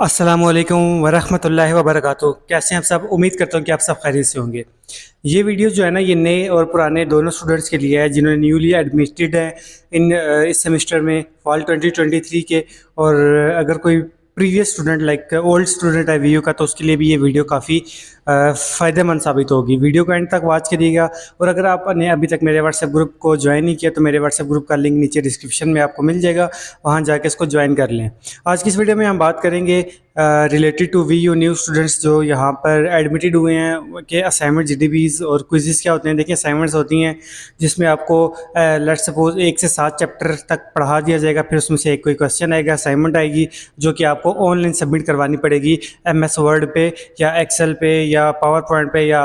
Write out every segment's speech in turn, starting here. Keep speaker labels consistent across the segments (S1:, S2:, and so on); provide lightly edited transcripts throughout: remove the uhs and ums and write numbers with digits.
S1: अस्सलामुअलैकुम वरहमतुल्लाहि वबरकातुहू। कैसे हैं आप सब? उम्मीद करता हूँ कि आप सब खैरियत से होंगे। ये वीडियो जो है ना, ये नए और पुराने दोनों स्टूडेंट्स के लिए है जिन्होंने न्यूली एडमिटेड है इस सेमेस्टर में फॉल 2023 के। और अगर कोई previous student like old student है वीयू का, तो उसके लिए भी ये वीडियो काफ़ी फ़ायदेमंद साबित होगी। वीडियो को एंड तक वॉच करिएगा। और अगर आपने अभी तक मेरे व्हाट्सएप ग्रुप को ज्वाइन नहीं किया तो मेरे व्हाट्सएप ग्रुप का लिंक नीचे डिस्क्रिप्शन में आपको मिल जाएगा, वहाँ जाके इसको ज्वाइन कर लें। आज की इस वीडियो में हम बात करेंगे related to VU new students जो यहाँ पर एडमिटेड हुए हैं कि असाइनमेंट जीडीबीज और क्विज़ेस क्या होते हैं। देखिए, असाइनमेंट्स होती हैं जिसमें आपको लेट सपोज 1 से 7 चैप्टर तक पढ़ा दिया जाएगा, फिर उसमें से एक कोई क्वेश्चन आएगा, असाइनमेंट आएगी जो कि आपको ऑनलाइन सबमिट करवानी पड़ेगी एमएस वर्ड पे या एक्सेल पे या पावर पॉइंट पे, या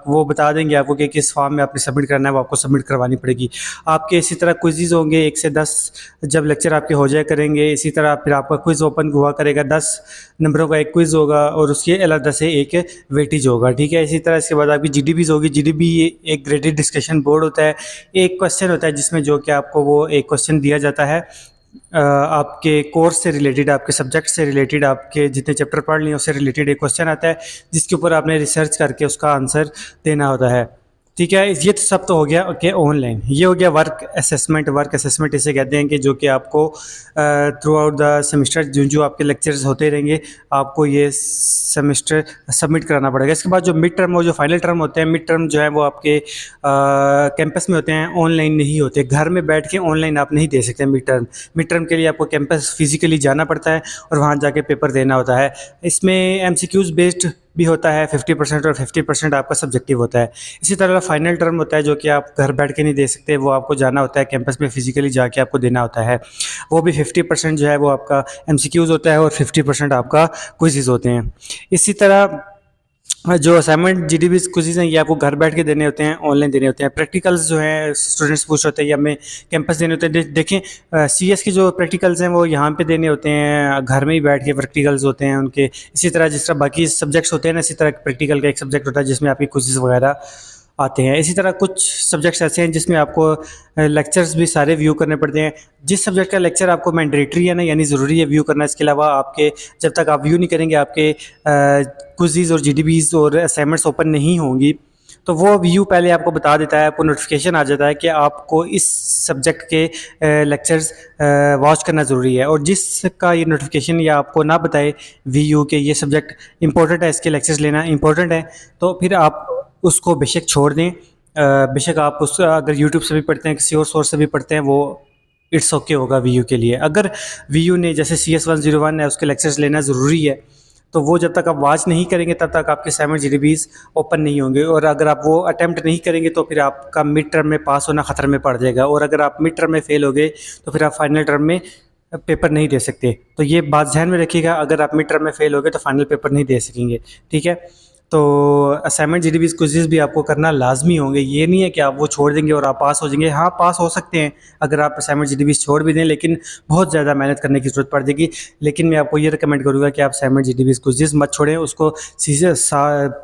S1: वो बता देंगे आपको कि किस फॉर्म में आपने सबमिट करना है, वो आपको सबमिट करवानी पड़ेगी। आपके इसी तरह क्विज़ेस होंगे 1 से 10 जब लेक्चर आपके हो जाए करेंगे। इसी तरह फिर आपका क्विज़ ओपन हुआ करेगा, 10 नंबरों का एक क्विज़ होगा और उसके अलग से एक वेटेज होगा। ठीक है, इसी तरह इसके बाद आपकी जीडीबीज होगी। जीडीबी एक ग्रेडेड डिस्कशन बोर्ड होता है। एक क्वेश्चन होता है जिसमें जो कि आपको वो एक क्वेश्चन दिया जाता है आपके कोर्स से रिलेटेड, आपके सब्जेक्ट से रिलेटेड, आपके जितने चैप्टर पढ़ लिए उससे रिलेटेड एक क्वेश्चन आता है जिसके ऊपर आपने रिसर्च करके उसका आंसर देना होता है। ठीक है, ये तो सब तो हो गया ओके ऑनलाइन। ये हो गया वर्क असेसमेंट। वर्क असेसमेंट इसे कहते हैं कि जो कि आपको थ्रू आउट द सेमेस्टर जो जो आपके लेक्चर्स होते रहेंगे आपको ये सेमेस्टर सबमिट कराना पड़ेगा। इसके बाद जो मिड टर्म और जो फाइनल टर्म होते हैं, मिड टर्म जो है वो आपके कैंपस में होते हैं, ऑनलाइन नहीं होते। घर में बैठ के ऑनलाइन आप नहीं दे सकते मिड टर्म के लिए आपको कैंपस फिजिकली जाना पड़ता है और वहाँ जाके पेपर देना होता है। इसमें एमसीक्यूज़ बेस्ड भी होता है 50% और 50% आपका सब्जेक्टिव होता है। इसी तरह फाइनल टर्म होता है जो कि आप घर बैठ के नहीं दे सकते, वो आपको जाना होता है कैंपस में फिजिकली जाके आपको देना होता है। वो भी 50% जो है वो आपका एमसीक्यूज़ होता है और 50% आपका क्विज़ेस होते हैं। इसी तरह जो असाइनमेंट जीडीबी क्विज़ेस हैं ये आपको घर बैठ के देने होते हैं, ऑनलाइन देने होते हैं। प्रैक्टिकल्स जो हैं स्टूडेंट्स पूछ होते हैं ये हमें कैंपस देने होते हैं। देखें, सीएस के जो प्रैक्टिकल्स हैं वो यहाँ पे देने होते हैं, घर में ही बैठ के प्रैक्टिकल्स होते हैं उनके। इसी तरह जिस तरह बाकी सब्जेक्ट्स होते हैं ना, इसी तरह प्रैक्टिकल का एक सब्जेक्ट होता है जिसमें आपकी क्विज़ेस वगैरह आते हैं। इसी तरह कुछ सब्जेक्ट्स ऐसे हैं जिसमें आपको लेक्चर्स भी सारे व्यू करने पड़ते हैं। जिस सब्जेक्ट का लेक्चर आपको मैंडेटरी है ना, यानी ज़रूरी है व्यू करना, इसके अलावा आपके जब तक आप व्यू नहीं करेंगे आपके क्विज़ेस और जीडीबीज और असाइनमेंट्स ओपन नहीं होंगी। तो वो व्यू पहले आपको बता देता है, आपको नोटिफिकेशन आ जाता है कि आपको इस सब्जेक्ट के लेक्चर्स वॉच करना ज़रूरी है। और जिसका ये नोटिफिकेशन या आपको ना बताए व्यू के ये सब्जेक्ट इंपॉर्टेंट है, इसके लेक्चर्स लेना इंपॉर्टेंट है, तो फिर आप उसको बेशक छोड़ दें। बेशक आप उस अगर यूट्यूब से भी पढ़ते हैं, किसी और सोर्स से भी पढ़ते हैं, वो इट्स ओके होगा वीयू के लिए। अगर वीयू ने जैसे CS101 है उसके लेक्चर्स लेना ज़रूरी है, तो वो जब तक आप वॉच नहीं करेंगे तब तक आपके असाइनमेंट जीडीबीज ओपन नहीं होंगे। और अगर आप वो अटैम्प्ट नहीं करेंगे तो फिर आपका मिड टर्म में पास होना ख़तरे में पड़ जाएगा। और अगर आप मिड टर्म में फेल हो गए तो फिर आप फाइनल टर्म में पेपर नहीं दे सकते। तो ये बात ध्यान में रखिएगा, अगर आप मिड टर्म में फेल हो गए तो फाइनल पेपर नहीं दे सकेंगे। ठीक है, तो असाइनमेंट जीडीबीज क्विज़ेस भी आपको करना लाजमी होंगे। ये नहीं है कि आप वो छोड़ देंगे और आप पास हो जाएंगे। हाँ, पास हो सकते हैं अगर आप असाइनमेंट जीडीबीज छोड़ भी दें, लेकिन बहुत ज़्यादा मेहनत करने की ज़रूरत पड़ जाएगी। लेकिन मैं आपको ये रिकमेंड करूँगा कि आप असाइनमेंट जीडीबीज क्विज़ेस मत छोड़ें, उसको सीधे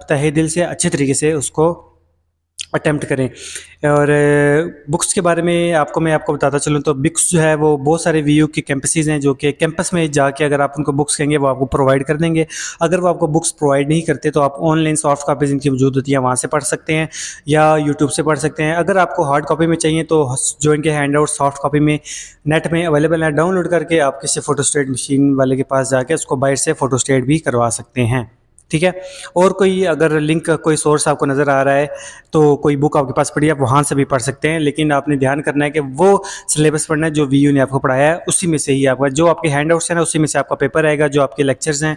S1: तहे दिल से अच्छे तरीके से उसको अटेम्प्ट करें। और बुक्स के बारे में मैं आपको बताता चलूँ तो बुक्स जो है वो बहुत सारे वीयू के कैंपसेस हैं जो कि कैंपस में जाके अगर आप उनको बुक्स कहेंगे वो आपको प्रोवाइड कर देंगे। अगर वो आपको बुक्स प्रोवाइड नहीं करते तो आप ऑनलाइन सॉफ्ट कापीज़ इनकी मौजूद होती है, वहाँ से पढ़ सकते हैं या यूट्यूब से पढ़ सकते हैं। अगर आपको हार्ड कॉपी में चाहिए तो जो इनके हैंड आउट सॉफ्ट कॉपी में नेट में अवेलेबल है, डाउनलोड करके आप किसी फ़ोटोस्टेट मशीन वाले के पास जाके उसको बाहर से फ़ोटोस्टेट भी करवा सकते हैं। ठीक है, और कोई अगर लिंक कोई सोर्स आपको नज़र आ रहा है तो कोई बुक आपके पास पड़ी है, आप वहाँ से भी पढ़ सकते हैं। लेकिन आपने ध्यान करना है कि वो सिलेबस पढ़ना है जो वीयू ने आपको पढ़ाया है, उसी में से ही आपका जो आपके हैंड आउट्स हैं ना उसी में से आपका पेपर आएगा। जो आपके लेक्चर्स हैं,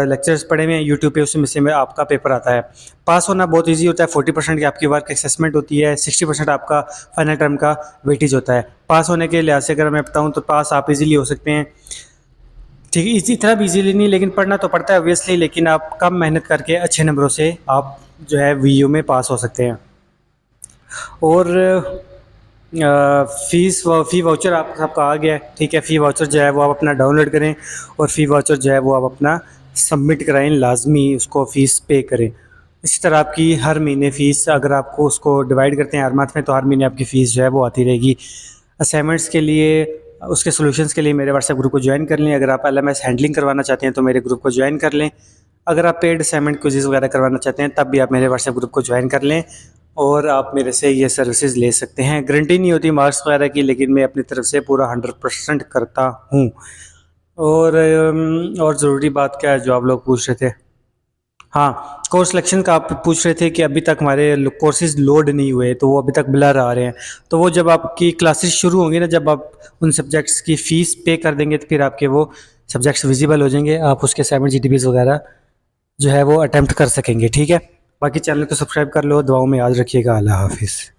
S1: लेक्चर्स पढ़े हुए हैं यूट्यूब पे, उसी में से आपका पेपर आता है। पास होना बहुत ईजी होता है। 40% की आपकी वर्क असेसमेंट होती है, 60% आपका फाइनल टर्म का वेटेज होता है। पास होने के लिहाज से अगर मैं बताऊँ तो पास आप इजीली हो सकते हैं। ठीक है, इसी तरह भी इजीली नहीं, लेकिन पढ़ना तो पड़ता है ऑब्वियसली, लेकिन आप कम मेहनत करके अच्छे नंबरों से आप जो है वीयू में पास हो सकते हैं। और फ़ी वाउचर आप सबका आ गया है। ठीक है, फ़ी वाउचर जो है वो आप अपना डाउनलोड करें और फ़ी वाउचर जो है वो आप अपना सबमिट कराएं, लाजमी उसको फ़ीस पे करें। इसी तरह आपकी हर महीने फ़ीस अगर आपको उसको डिवाइड करते हैं हर मंथ में, तो हर महीने आपकी फ़ीस जो है वो आती रहेगी। असाइनमेंट्स के लिए उसके सॉल्यूशंस के लिए मेरे व्हाट्सएप ग्रुप को ज्वाइन कर लें। अगर आप LMS हैंडलिंग करवाना चाहते हैं तो मेरे ग्रुप को ज्वाइन कर लें। अगर आप पेड असाइनमेंट क्विज़ वगैरह करवाना चाहते हैं तब भी आप मेरे व्हाट्सएप ग्रुप को ज्वाइन कर लें और आप मेरे से ये सर्विसेज ले सकते हैं। गारंटी नहीं होती मार्क्स वगैरह की, लेकिन मैं अपनी तरफ से पूरा 100% करता हूँ। और ज़रूरी बात क्या है जो आप लोग पूछ रहे थे, हाँ, कोर्स सिलेक्शन का आप पूछ रहे थे कि अभी तक हमारे कोर्सेज लोड नहीं हुए, तो वो अभी तक ब्लर आ रहे हैं। तो वो जब आपकी क्लासेस शुरू होंगी ना, जब आप उन सब्जेक्ट्स की फ़ीस पे कर देंगे तो फिर आपके वो सब्जेक्ट्स विजिबल हो जाएंगे, आप उसके असाइनमेंट GTBs वगैरह जो है वो अटेम्प्ट कर सकेंगे। ठीक है, बाकी चैनल को सब्सक्राइब कर लो, दुआओं में याद रखिएगा। अल्लाह हाफिज़।